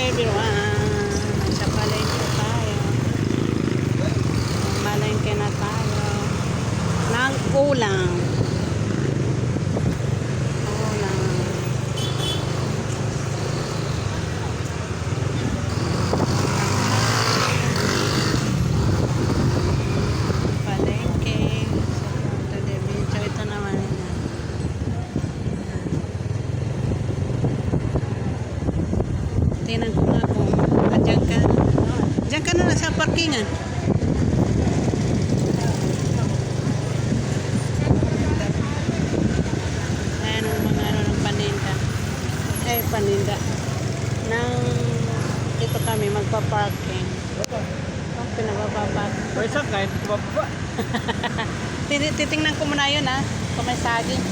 everyone. Nasa palengke tayo. Malengke na tayo. Nang ulam. Ulam. Palengke. Sa Punta de Bicho. Ito naman yan. Tingnan ko nga kung dyan ka. Dyan ka na sa parkingan. Ayan ang mga ano ng paninda. Eh, paninda. Nang dito kami magpa-parking. Oh, pinabababa. Wait, saan kahit baba? Titingnan ko muna yun ha. Kung may saging.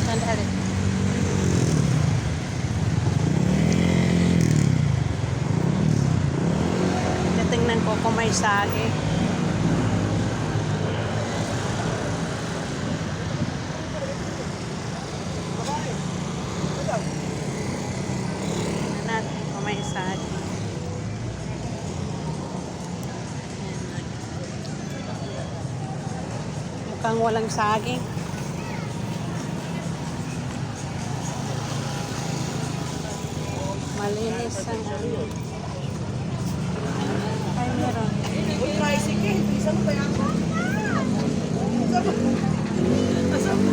Sandali. Tingnan ko kung may saging. Tingnan natin kung may saging. Mukhang walang saging. Malinis ang ano. Ay, meron. Uy, tricycle. Isa mo ba yan? Isa mo? Asa mo?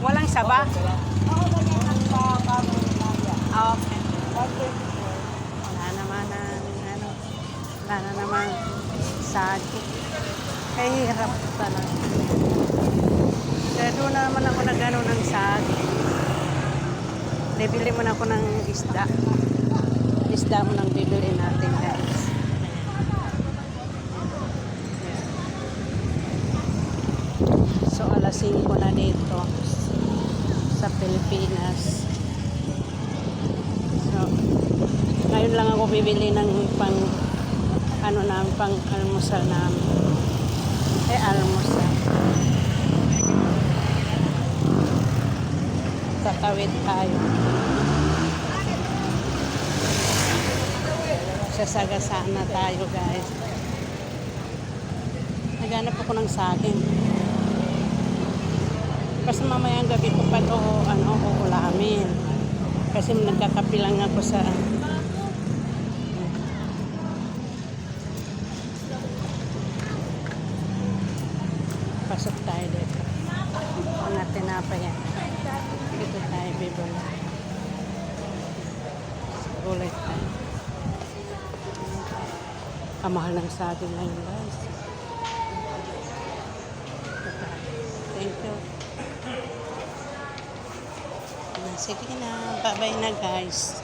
Walang saba? Okay. Wala naman ano. Wala na naman saging. Kaya hirap talaga. Kaya doon na naman ako nag-ano ng saging. Bibili mo na ako ng isda. Isda mo nang bibili natin, guys. So, alas 5 na dito sa Pilipinas. So, ngayon lang ako bibili ng pang ano namin, pang almusal namin. Almusal. Tatawid tayo. Sasagasaan na tayo, guys. Naghanap ako ng saging. Kasi mamayang gabi ko pa ito uulamin. Kasi nagkakapilang ako sa pasok tayo dito. Mga tinapay yan. Dito tayo bibili. Gulay tayo. Kamahal ng saging ngayon, guys. Thank you. Sige na. Bye-bye na, guys.